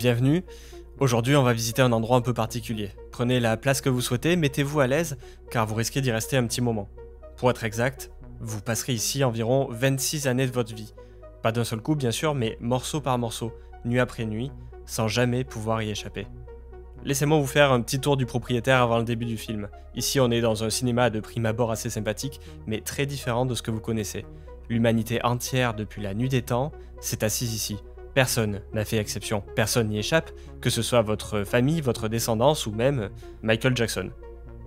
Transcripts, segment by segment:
Bienvenue. Aujourd'hui, on va visiter un endroit un peu particulier. Prenez la place que vous souhaitez, mettez-vous à l'aise, car vous risquez d'y rester un petit moment. Pour être exact, vous passerez ici environ 26 années de votre vie. Pas d'un seul coup, bien sûr, mais morceau par morceau, nuit après nuit, sans jamais pouvoir y échapper. Laissez-moi vous faire un petit tour du propriétaire avant le début du film. Ici, on est dans un cinéma de prime abord assez sympathique, mais très différent de ce que vous connaissez. L'humanité entière, depuis la nuit des temps, s'est assise ici. Personne n'a fait exception, personne n'y échappe, que ce soit votre famille, votre descendance ou même Michael Jackson.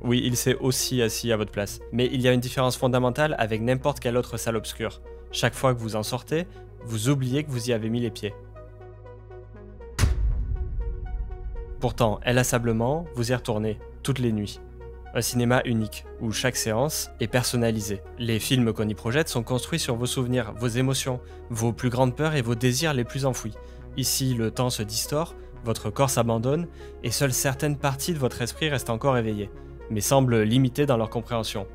Oui, il s'est aussi assis à votre place. Mais il y a une différence fondamentale avec n'importe quelle autre salle obscure. Chaque fois que vous en sortez, vous oubliez que vous y avez mis les pieds. Pourtant, inlassablement, vous y retournez, toutes les nuits. Un cinéma unique, où chaque séance est personnalisée. Les films qu'on y projette sont construits sur vos souvenirs, vos émotions, vos plus grandes peurs et vos désirs les plus enfouis. Ici, le temps se distord, votre corps s'abandonne, et seules certaines parties de votre esprit restent encore éveillées, mais semblent limitées dans leur compréhension.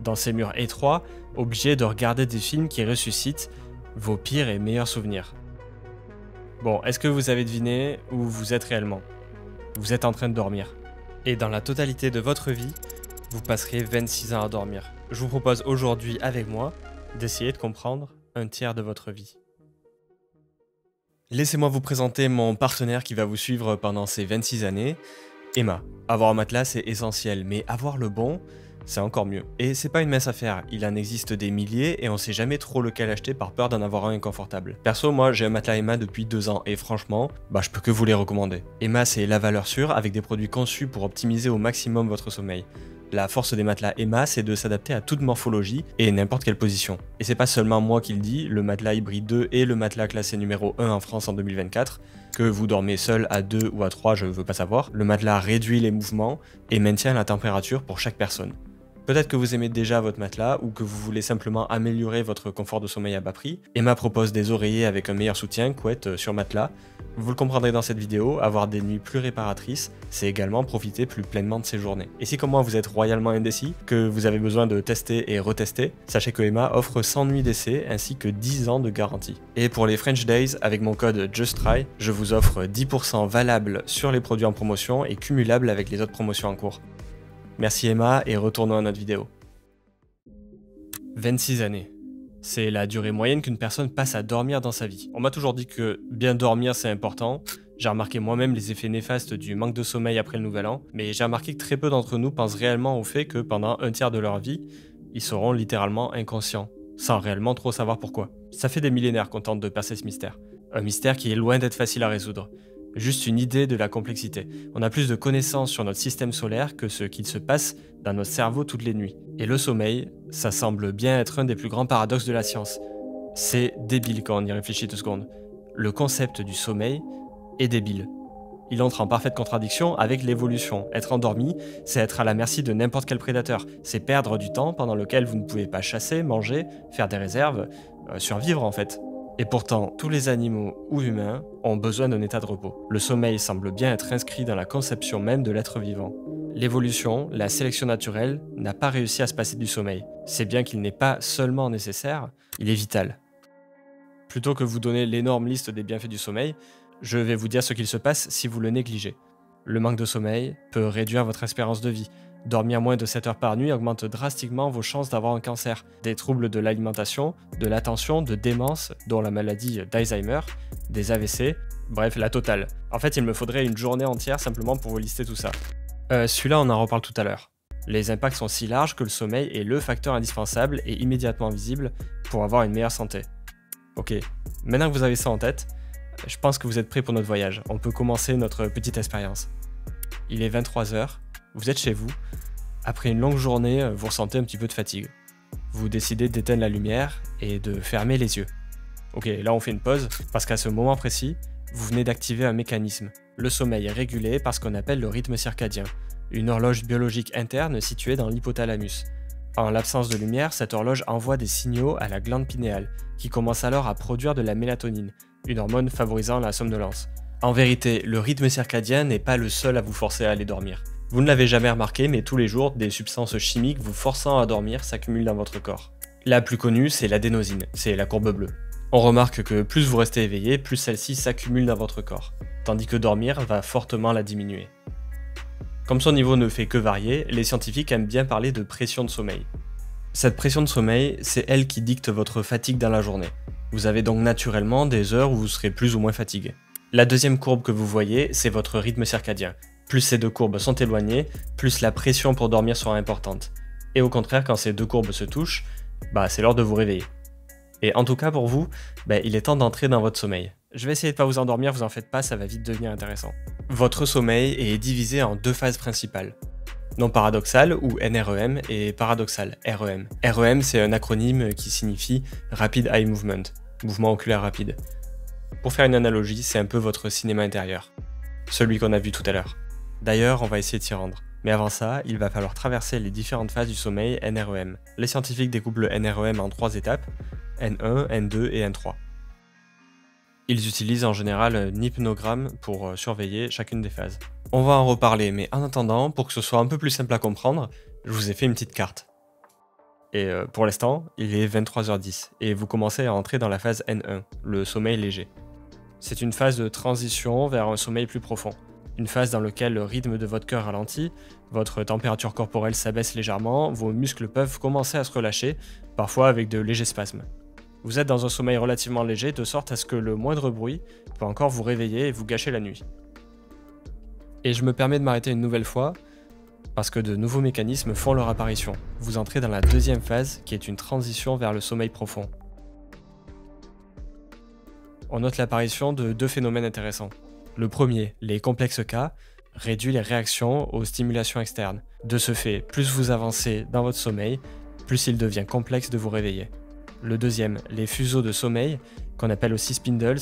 Dans ces murs étroits, obligés de regarder des films qui ressuscitent vos pires et meilleurs souvenirs. Bon, est-ce que vous avez deviné où vous êtes réellement ? Vous êtes en train de dormir. Et dans la totalité de votre vie, vous passerez 26 ans à dormir. Je vous propose aujourd'hui avec moi d'essayer de comprendre un tiers de votre vie. Laissez-moi vous présenter mon partenaire qui va vous suivre pendant ces 26 années, Emma. Avoir un matelas c'est essentiel, mais avoir le bon, c'est encore mieux. Et c'est pas une mince affaire, il en existe des milliers et on sait jamais trop lequel acheter par peur d'en avoir un inconfortable. Perso, moi j'ai un matelas Emma depuis 2 ans et franchement, je peux que vous les recommander. Emma c'est la valeur sûre avec des produits conçus pour optimiser au maximum votre sommeil. La force des matelas Emma, c'est de s'adapter à toute morphologie et n'importe quelle position. Et c'est pas seulement moi qui le dis, le matelas Hybride 2 est le matelas classé numéro 1 en France en 2024, que vous dormez seul à 2 ou à 3, je veux pas savoir. Le matelas réduit les mouvements et maintient la température pour chaque personne. Peut-être que vous aimez déjà votre matelas ou que vous voulez simplement améliorer votre confort de sommeil à bas prix. Emma propose des oreillers avec un meilleur soutien, couette sur matelas. Vous le comprendrez dans cette vidéo, avoir des nuits plus réparatrices, c'est également profiter plus pleinement de ses journées. Et si comme moi vous êtes royalement indécis, que vous avez besoin de tester et retester, sachez que Emma offre 100 nuits d'essai ainsi que 10 ans de garantie. Et pour les French Days, avec mon code JUSTTRY, je vous offre 10% valable sur les produits en promotion et cumulable avec les autres promotions en cours. Merci Emma et retournons à notre vidéo. 26 années. C'est la durée moyenne qu'une personne passe à dormir dans sa vie. On m'a toujours dit que bien dormir c'est important. J'ai remarqué moi-même les effets néfastes du manque de sommeil après le nouvel an, mais j'ai remarqué que très peu d'entre nous pensent réellement au fait que pendant un tiers de leur vie, ils seront littéralement inconscients, sans réellement trop savoir pourquoi. Ça fait des millénaires qu'on tente de percer ce mystère. Un mystère qui est loin d'être facile à résoudre. Juste une idée de la complexité. On a plus de connaissances sur notre système solaire que ce qu'il se passe dans notre cerveau toutes les nuits. Et le sommeil, ça semble bien être un des plus grands paradoxes de la science. C'est débile quand on y réfléchit 2 secondes. Le concept du sommeil est débile. Il entre en parfaite contradiction avec l'évolution. Être endormi, c'est être à la merci de n'importe quel prédateur. C'est perdre du temps pendant lequel vous ne pouvez pas chasser, manger, faire des réserves, survivre en fait. Et pourtant, tous les animaux ou humains ont besoin d'un état de repos. Le sommeil semble bien être inscrit dans la conception même de l'être vivant. L'évolution, la sélection naturelle, n'a pas réussi à se passer du sommeil. C'est bien qu'il n'est pas seulement nécessaire, il est vital. Plutôt que vous donner l'énorme liste des bienfaits du sommeil, je vais vous dire ce qu'il se passe si vous le négligez. Le manque de sommeil peut réduire votre espérance de vie. Dormir moins de 7 heures par nuit augmente drastiquement vos chances d'avoir un cancer, des troubles de l'alimentation, de l'attention, de démence, dont la maladie d'Alzheimer, des AVC, bref, la totale. En fait, il me faudrait une journée entière simplement pour vous lister tout ça. Celui-là, on en reparle tout à l'heure. Les impacts sont si larges que le sommeil est le facteur indispensable et immédiatement visible pour avoir une meilleure santé. Ok, maintenant que vous avez ça en tête, je pense que vous êtes prêts pour notre voyage. On peut commencer notre petite expérience. Il est 23 h. Vous êtes chez vous, après une longue journée, vous ressentez un petit peu de fatigue. Vous décidez d'éteindre la lumière et de fermer les yeux. Ok, là on fait une pause, parce qu'à ce moment précis, vous venez d'activer un mécanisme. Le sommeil est régulé par ce qu'on appelle le rythme circadien, une horloge biologique interne située dans l'hypothalamus. En l'absence de lumière, cette horloge envoie des signaux à la glande pinéale, qui commence alors à produire de la mélatonine, une hormone favorisant la somnolence. En vérité, le rythme circadien n'est pas le seul à vous forcer à aller dormir. Vous ne l'avez jamais remarqué, mais tous les jours, des substances chimiques vous forçant à dormir s'accumulent dans votre corps. La plus connue, c'est l'adénosine, c'est la courbe bleue. On remarque que plus vous restez éveillé, plus celle-ci s'accumule dans votre corps, tandis que dormir va fortement la diminuer. Comme son niveau ne fait que varier, les scientifiques aiment bien parler de pression de sommeil. Cette pression de sommeil, c'est elle qui dicte votre fatigue dans la journée. Vous avez donc naturellement des heures où vous serez plus ou moins fatigué. La deuxième courbe que vous voyez, c'est votre rythme circadien. Plus ces deux courbes sont éloignées, plus la pression pour dormir sera importante. Et au contraire, quand ces deux courbes se touchent, c'est l'heure de vous réveiller. Et en tout cas pour vous, il est temps d'entrer dans votre sommeil. Je vais essayer de pas vous endormir, vous en faites pas, ça va vite devenir intéressant. Votre sommeil est divisé en deux phases principales. Non paradoxal ou NREM et paradoxal REM. REM c'est un acronyme qui signifie Rapid Eye Movement, mouvement oculaire rapide. Pour faire une analogie, c'est un peu votre cinéma intérieur, celui qu'on a vu tout à l'heure. D'ailleurs, on va essayer de s'y rendre. Mais avant ça, il va falloir traverser les différentes phases du sommeil NREM. Les scientifiques découpent le NREM en 3 étapes, N1, N2 et N3. Ils utilisent en général un hypnogramme pour surveiller chacune des phases. On va en reparler, mais en attendant, pour que ce soit un peu plus simple à comprendre, je vous ai fait une petite carte. Et pour l'instant, il est 23h10, et vous commencez à entrer dans la phase N1, le sommeil léger. C'est une phase de transition vers un sommeil plus profond. Une phase dans laquelle le rythme de votre cœur ralentit, votre température corporelle s'abaisse légèrement, vos muscles peuvent commencer à se relâcher, parfois avec de légers spasmes. Vous êtes dans un sommeil relativement léger, de sorte à ce que le moindre bruit peut encore vous réveiller et vous gâcher la nuit. Et je me permets de m'arrêter une nouvelle fois, parce que de nouveaux mécanismes font leur apparition. Vous entrez dans la deuxième phase, qui est une transition vers le sommeil profond. On note l'apparition de deux phénomènes intéressants. Le premier, les complexes cas, réduit les réactions aux stimulations externes. De ce fait, plus vous avancez dans votre sommeil, plus il devient complexe de vous réveiller. Le deuxième, les fuseaux de sommeil, qu'on appelle aussi spindles,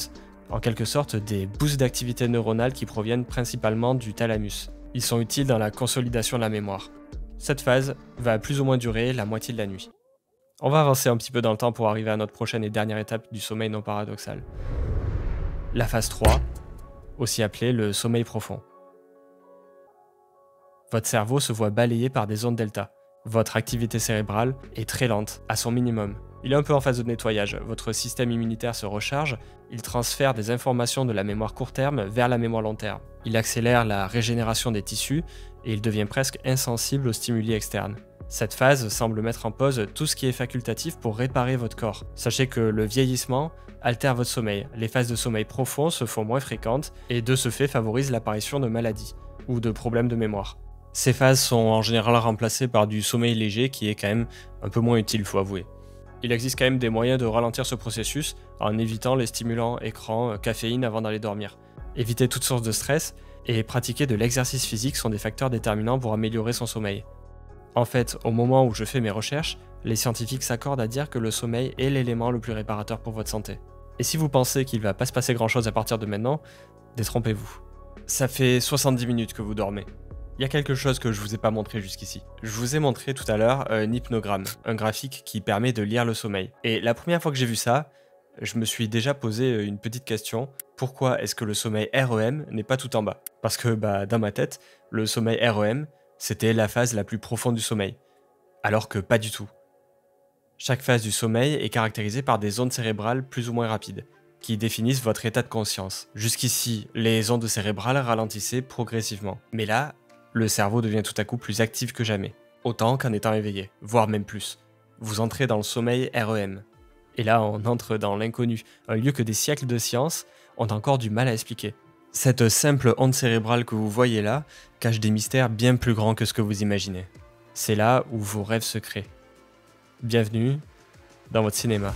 en quelque sorte des boosts d'activité neuronale qui proviennent principalement du thalamus. Ils sont utiles dans la consolidation de la mémoire. Cette phase va plus ou moins durer la moitié de la nuit. On va avancer un petit peu dans le temps pour arriver à notre prochaine et dernière étape du sommeil non paradoxal. La phase 3, aussi appelée le sommeil profond. Votre cerveau se voit balayé par des ondes delta. Votre activité cérébrale est très lente, à son minimum. Il est un peu en phase de nettoyage, votre système immunitaire se recharge, il transfère des informations de la mémoire court terme vers la mémoire long terme. Il accélère la régénération des tissus et il devient presque insensible aux stimuli externes. Cette phase semble mettre en pause tout ce qui est facultatif pour réparer votre corps. Sachez que le vieillissement altère votre sommeil, les phases de sommeil profond se font moins fréquentes et de ce fait favorisent l'apparition de maladies ou de problèmes de mémoire. Ces phases sont en général remplacées par du sommeil léger qui est quand même un peu moins utile, faut avouer. Il existe quand même des moyens de ralentir ce processus en évitant les stimulants écran, caféine avant d'aller dormir. Éviter toutes sources de stress et pratiquer de l'exercice physique sont des facteurs déterminants pour améliorer son sommeil. En fait, au moment où je fais mes recherches, les scientifiques s'accordent à dire que le sommeil est l'élément le plus réparateur pour votre santé. Et si vous pensez qu'il va pas se passer grand chose à partir de maintenant, détrompez-vous. Ça fait 70 minutes que vous dormez. Il y a quelque chose que je vous ai pas montré jusqu'ici. Je vous ai montré tout à l'heure un hypnogramme, un graphique qui permet de lire le sommeil. Et la première fois que j'ai vu ça, je me suis déjà posé une petite question. Pourquoi est-ce que le sommeil REM n'est pas tout en bas? Parce que dans ma tête, le sommeil REM, c'était la phase la plus profonde du sommeil. Alors que pas du tout. Chaque phase du sommeil est caractérisée par des ondes cérébrales plus ou moins rapides, qui définissent votre état de conscience. Jusqu'ici, les ondes cérébrales ralentissaient progressivement. Mais là, le cerveau devient tout à coup plus actif que jamais, autant qu'en étant éveillé, voire même plus. Vous entrez dans le sommeil REM. Et là, on entre dans l'inconnu, un lieu que des siècles de science ont encore du mal à expliquer. Cette simple onde cérébrale que vous voyez là cache des mystères bien plus grands que ce que vous imaginez. C'est là où vos rêves se créent. Bienvenue dans votre cinéma.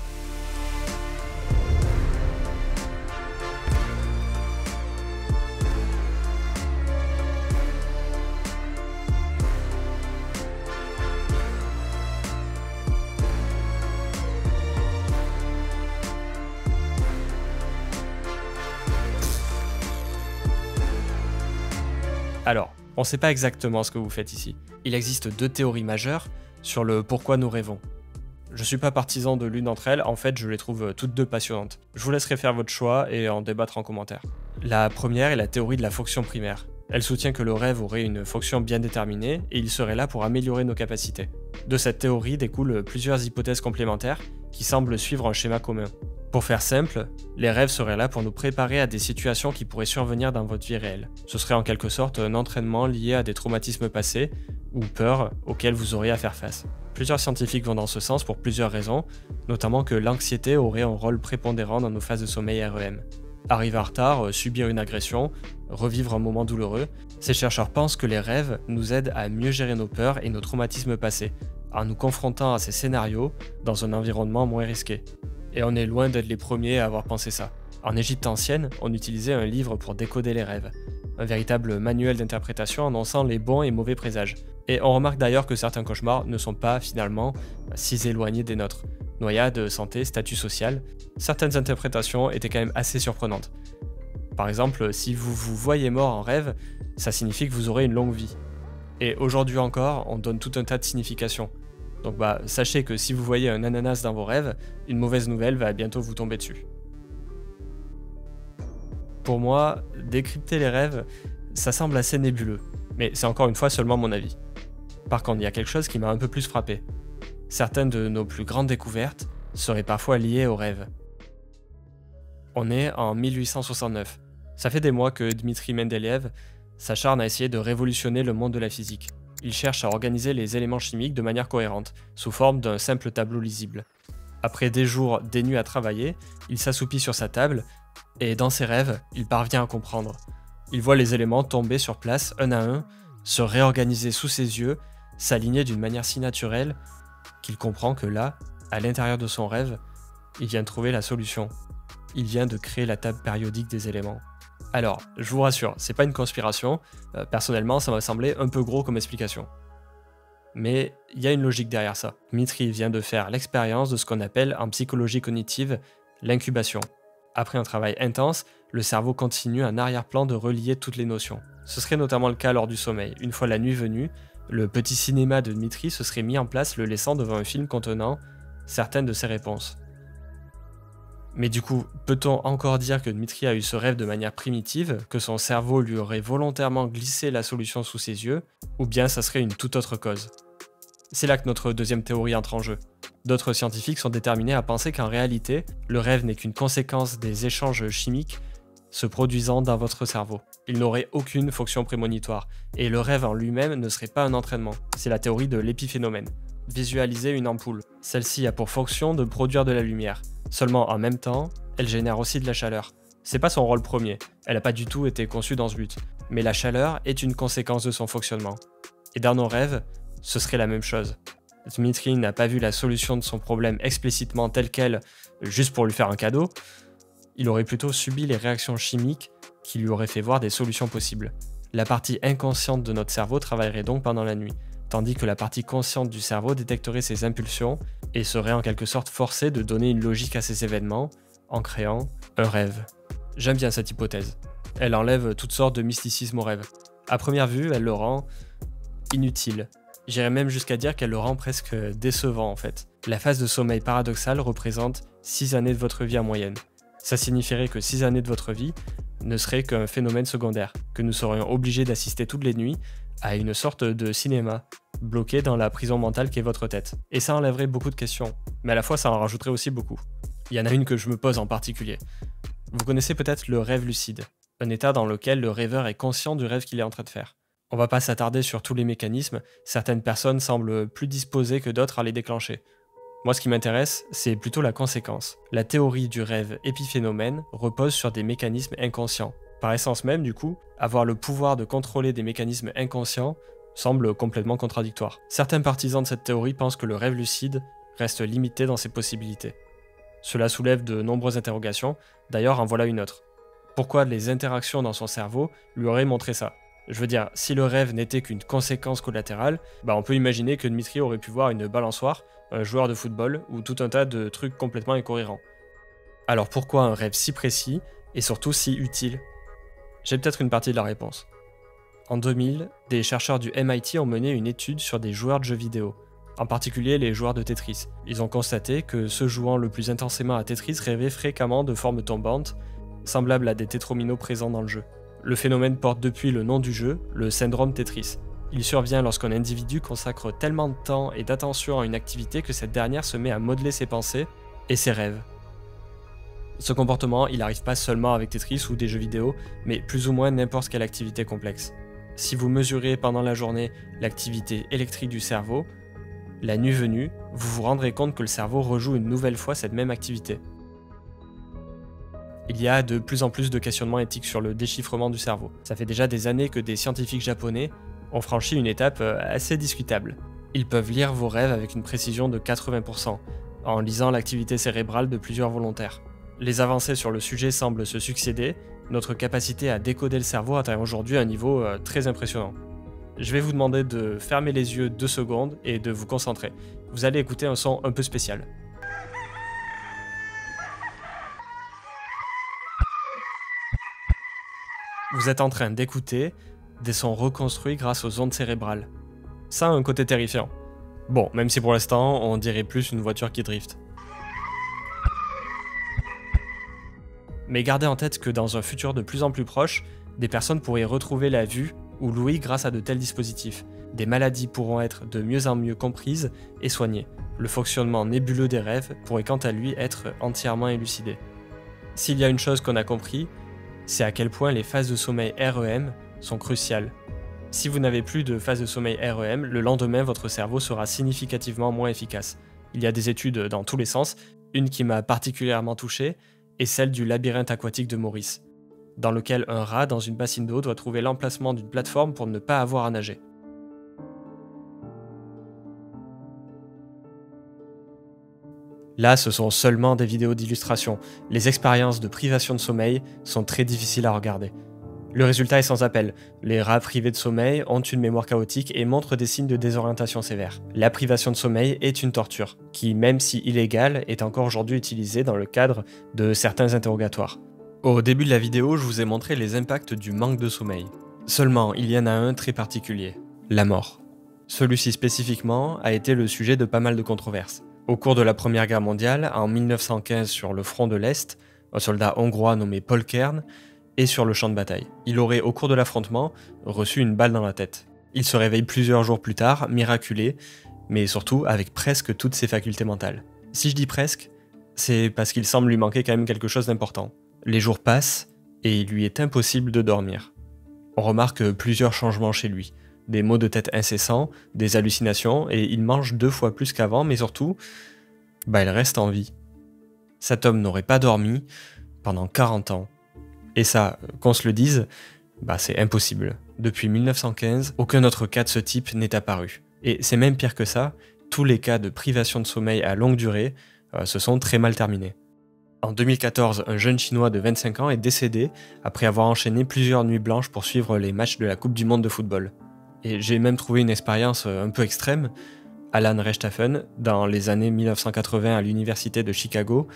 Alors, on ne sait pas exactement ce que vous faites ici. Il existe deux théories majeures sur le pourquoi nous rêvons. Je suis pas partisan de l'une d'entre elles, en fait je les trouve toutes deux passionnantes. Je vous laisserai faire votre choix et en débattre en commentaire. La première est la théorie de la fonction primaire. Elle soutient que le rêve aurait une fonction bien déterminée et il serait là pour améliorer nos capacités. De cette théorie découlent plusieurs hypothèses complémentaires qui semblent suivre un schéma commun. Pour faire simple, les rêves seraient là pour nous préparer à des situations qui pourraient survenir dans votre vie réelle. Ce serait en quelque sorte un entraînement lié à des traumatismes passés ou peurs auxquelles vous auriez à faire face. Plusieurs scientifiques vont dans ce sens pour plusieurs raisons, notamment que l'anxiété aurait un rôle prépondérant dans nos phases de sommeil REM. Arriver en retard, subir une agression, revivre un moment douloureux, ces chercheurs pensent que les rêves nous aident à mieux gérer nos peurs et nos traumatismes passés, en nous confrontant à ces scénarios dans un environnement moins risqué. Et on est loin d'être les premiers à avoir pensé ça. En Égypte ancienne, on utilisait un livre pour décoder les rêves, un véritable manuel d'interprétation annonçant les bons et mauvais présages. Et on remarque d'ailleurs que certains cauchemars ne sont pas finalement si éloignés des nôtres. Noyade, santé, statut social, certaines interprétations étaient quand même assez surprenantes. Par exemple, si vous vous voyez mort en rêve, ça signifie que vous aurez une longue vie. Et aujourd'hui encore, on donne tout un tas de significations. Donc sachez que si vous voyez un ananas dans vos rêves, une mauvaise nouvelle va bientôt vous tomber dessus. Pour moi, décrypter les rêves, ça semble assez nébuleux, mais c'est encore une fois seulement mon avis. Par contre, il y a quelque chose qui m'a un peu plus frappé. Certaines de nos plus grandes découvertes seraient parfois liées aux rêves. On est en 1869. Ça fait des mois que Dmitri Mendeleïev s'acharne à essayer de révolutionner le monde de la physique. Il cherche à organiser les éléments chimiques de manière cohérente, sous forme d'un simple tableau lisible. Après des jours, des nuits à travailler, il s'assoupit sur sa table, et dans ses rêves, il parvient à comprendre. Il voit les éléments tomber sur place, un à un, se réorganiser sous ses yeux, s'aligner d'une manière si naturelle, qu'il comprend que là, à l'intérieur de son rêve, il vient de trouver la solution. Il vient de créer la table périodique des éléments. Alors, je vous rassure, c'est pas une conspiration, personnellement ça m'a semblé un peu gros comme explication. Mais il y a une logique derrière ça. Dmitri vient de faire l'expérience de ce qu'on appelle en psychologie cognitive l'incubation. Après un travail intense, le cerveau continue en arrière-plan de relier toutes les notions. Ce serait notamment le cas lors du sommeil. Une fois la nuit venue, le petit cinéma de Dmitri se serait mis en place, le laissant devant un film contenant certaines de ses réponses. Mais du coup, peut-on encore dire que Dmitri a eu ce rêve de manière primitive, que son cerveau lui aurait volontairement glissé la solution sous ses yeux, ou bien ça serait une toute autre cause? C'est là que notre deuxième théorie entre en jeu. D'autres scientifiques sont déterminés à penser qu'en réalité, le rêve n'est qu'une conséquence des échanges chimiques se produisant dans votre cerveau. Il n'aurait aucune fonction prémonitoire, et le rêve en lui-même ne serait pas un entraînement. C'est la théorie de l'épiphénomène. Visualisez une ampoule. Celle-ci a pour fonction de produire de la lumière. Seulement en même temps, elle génère aussi de la chaleur. C'est pas son rôle premier, elle n'a pas du tout été conçue dans ce but. Mais la chaleur est une conséquence de son fonctionnement. Et dans nos rêves, ce serait la même chose. Dmitri n'a pas vu la solution de son problème explicitement telle qu'elle, juste pour lui faire un cadeau. Il aurait plutôt subi les réactions chimiques qui lui auraient fait voir des solutions possibles. La partie inconsciente de notre cerveau travaillerait donc pendant la nuit, tandis que la partie consciente du cerveau détecterait ces impulsions et serait en quelque sorte forcée de donner une logique à ces événements en créant un rêve. J'aime bien cette hypothèse. Elle enlève toutes sortes de mysticisme au rêve. À première vue, elle le rend inutile. J'irais même jusqu'à dire qu'elle le rend presque décevant en fait. La phase de sommeil paradoxal représente 6 années de votre vie en moyenne. Ça signifierait que 6 années de votre vie ne seraient qu'un phénomène secondaire, que nous serions obligés d'assister toutes les nuits à une sorte de cinéma, bloqué dans la prison mentale qu'est votre tête. Et ça enlèverait beaucoup de questions, mais à la fois ça en rajouterait aussi beaucoup. Il y en a une que je me pose en particulier. Vous connaissez peut-être le rêve lucide, un état dans lequel le rêveur est conscient du rêve qu'il est en train de faire. On va pas s'attarder sur tous les mécanismes, certaines personnes semblent plus disposées que d'autres à les déclencher. Moi, ce qui m'intéresse, c'est plutôt la conséquence. La théorie du rêve épiphénomène repose sur des mécanismes inconscients. Par essence même, du coup, avoir le pouvoir de contrôler des mécanismes inconscients semble complètement contradictoire. Certains partisans de cette théorie pensent que le rêve lucide reste limité dans ses possibilités. Cela soulève de nombreuses interrogations, d'ailleurs en voilà une autre. Pourquoi les interactions dans son cerveau lui auraient montré ça? Je veux dire, si le rêve n'était qu'une conséquence collatérale, on peut imaginer que Dmitri aurait pu voir une balançoire, un joueur de football ou tout un tas de trucs complètement incohérents. Alors pourquoi un rêve si précis et surtout si utile? J'ai peut-être une partie de la réponse. En 2000, des chercheurs du MIT ont mené une étude sur des joueurs de jeux vidéo, en particulier les joueurs de Tetris. Ils ont constaté que ceux jouant le plus intensément à Tetris rêvaient fréquemment de formes tombantes, semblables à des tétrominos présents dans le jeu. Le phénomène porte depuis le nom du jeu, le syndrome Tetris. Il survient lorsqu'un individu consacre tellement de temps et d'attention à une activité que cette dernière se met à modeler ses pensées et ses rêves. Ce comportement, il n'arrive pas seulement avec Tetris ou des jeux vidéo, mais plus ou moins n'importe quelle activité complexe. Si vous mesurez pendant la journée l'activité électrique du cerveau, la nuit venue, vous vous rendrez compte que le cerveau rejoue une nouvelle fois cette même activité. Il y a de plus en plus de questionnements éthiques sur le déchiffrement du cerveau. Ça fait déjà des années que des scientifiques japonais ont franchi une étape assez discutable. Ils peuvent lire vos rêves avec une précision de 80%, en lisant l'activité cérébrale de plusieurs volontaires. Les avancées sur le sujet semblent se succéder, notre capacité à décoder le cerveau atteint aujourd'hui un niveau très impressionnant. Je vais vous demander de fermer les yeux 2 secondes et de vous concentrer. Vous allez écouter un son un peu spécial. Vous êtes en train d'écouter des sons reconstruits grâce aux ondes cérébrales. Ça a un côté terrifiant. Bon, même si pour l'instant, on dirait plus une voiture qui drift. Mais gardez en tête que dans un futur de plus en plus proche, des personnes pourraient retrouver la vue ou l'ouïe grâce à de tels dispositifs. Des maladies pourront être de mieux en mieux comprises et soignées. Le fonctionnement nébuleux des rêves pourrait quant à lui être entièrement élucidé. S'il y a une chose qu'on a compris, c'est à quel point les phases de sommeil REM sont cruciales. Si vous n'avez plus de phase de sommeil REM, le lendemain, votre cerveau sera significativement moins efficace. Il y a des études dans tous les sens, une qui m'a particulièrement touché est celle du labyrinthe aquatique de Maurice, dans lequel un rat dans une bassine d'eau doit trouver l'emplacement d'une plateforme pour ne pas avoir à nager. Là, ce sont seulement des vidéos d'illustration. Les expériences de privation de sommeil sont très difficiles à regarder. Le résultat est sans appel. Les rats privés de sommeil ont une mémoire chaotique et montrent des signes de désorientation sévère. La privation de sommeil est une torture, qui, même si illégale, est encore aujourd'hui utilisée dans le cadre de certains interrogatoires. Au début de la vidéo, je vous ai montré les impacts du manque de sommeil. Seulement, il y en a un très particulier, la mort. Celui-ci spécifiquement a été le sujet de pas mal de controverses. Au cours de la Première Guerre mondiale, en 1915 sur le front de l'Est, un soldat hongrois nommé Paul Kern est sur le champ de bataille. Il aurait, au cours de l'affrontement, reçu une balle dans la tête. Il se réveille plusieurs jours plus tard, miraculé, mais surtout avec presque toutes ses facultés mentales. Si je dis presque, c'est parce qu'il semble lui manquer quand même quelque chose d'important. Les jours passent, et il lui est impossible de dormir. On remarque plusieurs changements chez lui. Des maux de tête incessants, des hallucinations, et il mange 2 fois plus qu'avant, mais surtout, il reste en vie. Cet homme n'aurait pas dormi pendant 40 ans. Et ça, qu'on se le dise, c'est impossible. Depuis 1915, aucun autre cas de ce type n'est apparu. Et c'est même pire que ça, tous les cas de privation de sommeil à longue durée se sont très mal terminés. En 2014, un jeune Chinois de 25 ans est décédé après avoir enchaîné plusieurs nuits blanches pour suivre les matchs de la Coupe du Monde de football. Et j'ai même trouvé une expérience un peu extrême. Alan Reichstaffen, dans les années 1980 à l'université de Chicago,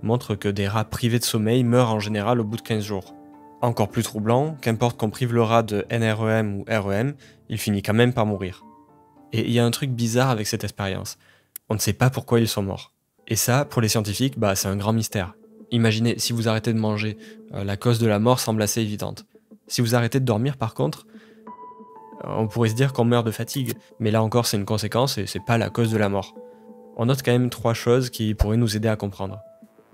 montre que des rats privés de sommeil meurent en général au bout de 15 jours. Encore plus troublant, qu'importe qu'on prive le rat de NREM ou REM, il finit quand même par mourir. Et il y a un truc bizarre avec cette expérience. On ne sait pas pourquoi ils sont morts. Et ça, pour les scientifiques, c'est un grand mystère. Imaginez, si vous arrêtez de manger, la cause de la mort semble assez évidente. Si vous arrêtez de dormir par contre, on pourrait se dire qu'on meurt de fatigue, mais là encore c'est une conséquence et c'est pas la cause de la mort. On note quand même 3 choses qui pourraient nous aider à comprendre.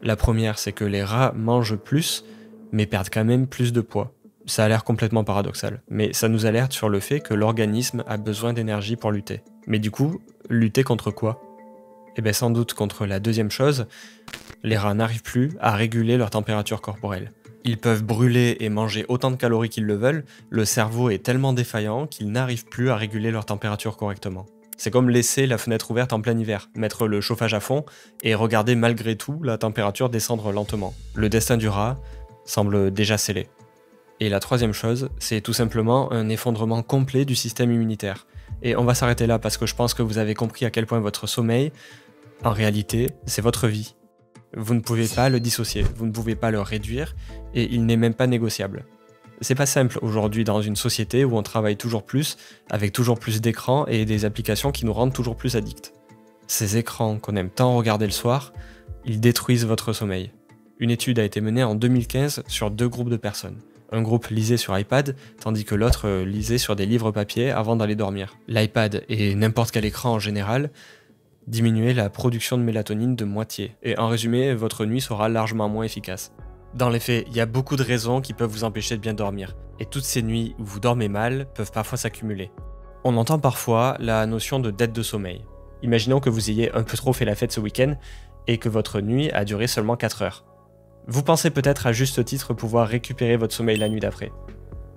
La première, c'est que les rats mangent plus, mais perdent quand même plus de poids. Ça a l'air complètement paradoxal, mais ça nous alerte sur le fait que l'organisme a besoin d'énergie pour lutter. Mais du coup, lutter contre quoi ? Sans doute contre la deuxième chose, les rats n'arrivent plus à réguler leur température corporelle. Ils peuvent brûler et manger autant de calories qu'ils le veulent, le cerveau est tellement défaillant qu'ils n'arrivent plus à réguler leur température correctement. C'est comme laisser la fenêtre ouverte en plein hiver, mettre le chauffage à fond et regarder malgré tout la température descendre lentement. Le destin du rat semble déjà scellé. Et la troisième chose, c'est tout simplement un effondrement complet du système immunitaire. Et on va s'arrêter là parce que je pense que vous avez compris à quel point votre sommeil, en réalité, c'est votre vie. Vous ne pouvez pas le dissocier, vous ne pouvez pas le réduire, et il n'est même pas négociable. C'est pas simple aujourd'hui dans une société où on travaille toujours plus, avec toujours plus d'écrans et des applications qui nous rendent toujours plus addicts. Ces écrans qu'on aime tant regarder le soir, ils détruisent votre sommeil. Une étude a été menée en 2015 sur 2 groupes de personnes. Un groupe lisait sur iPad, tandis que l'autre lisait sur des livres papier avant d'aller dormir. L'iPad et n'importe quel écran en général diminuer la production de mélatonine de moitié, et en résumé, votre nuit sera largement moins efficace. Dans les faits, il y a beaucoup de raisons qui peuvent vous empêcher de bien dormir, et toutes ces nuits où vous dormez mal peuvent parfois s'accumuler. On entend parfois la notion de dette de sommeil. Imaginons que vous ayez un peu trop fait la fête ce week-end, et que votre nuit a duré seulement 4 heures. Vous pensez peut-être à juste titre pouvoir récupérer votre sommeil la nuit d'après.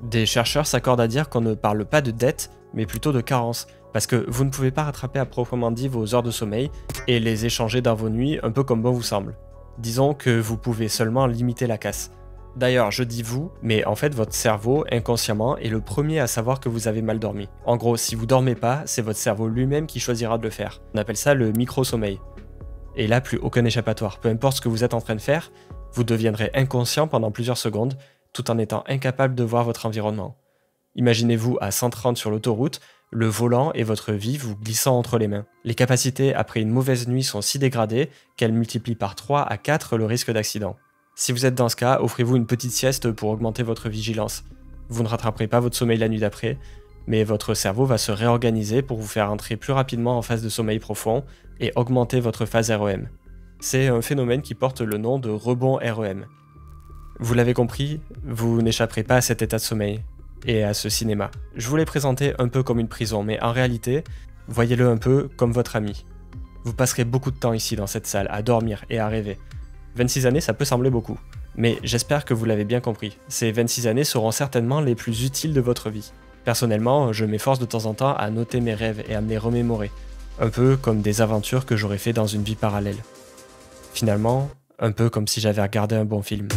Des chercheurs s'accordent à dire qu'on ne parle pas de dette, mais plutôt de carence, parce que vous ne pouvez pas rattraper à proprement dit vos heures de sommeil et les échanger dans vos nuits un peu comme bon vous semble. Disons que vous pouvez seulement limiter la casse. D'ailleurs, je dis vous, mais en fait votre cerveau, inconsciemment, est le premier à savoir que vous avez mal dormi. En gros, si vous dormez pas, c'est votre cerveau lui-même qui choisira de le faire. On appelle ça le micro-sommeil. Et là, plus aucun échappatoire. Peu importe ce que vous êtes en train de faire, vous deviendrez inconscient pendant plusieurs secondes, tout en étant incapable de voir votre environnement. Imaginez-vous à 130 sur l'autoroute, le volant et votre vie vous glissant entre les mains. Les capacités après une mauvaise nuit sont si dégradées qu'elles multiplient par 3 à 4 le risque d'accident. Si vous êtes dans ce cas, offrez-vous une petite sieste pour augmenter votre vigilance. Vous ne rattraperez pas votre sommeil la nuit d'après, mais votre cerveau va se réorganiser pour vous faire entrer plus rapidement en phase de sommeil profond et augmenter votre phase REM. C'est un phénomène qui porte le nom de rebond REM. Vous l'avez compris, vous n'échapperez pas à cet état de sommeil et à ce cinéma. Je vous l'ai présenté un peu comme une prison, mais en réalité, voyez-le un peu comme votre ami. Vous passerez beaucoup de temps ici dans cette salle à dormir et à rêver. 26 années, ça peut sembler beaucoup, mais j'espère que vous l'avez bien compris. Ces 26 années seront certainement les plus utiles de votre vie. Personnellement, je m'efforce de temps en temps à noter mes rêves et à me les remémorer, un peu comme des aventures que j'aurais fait dans une vie parallèle. Finalement, un peu comme si j'avais regardé un bon film.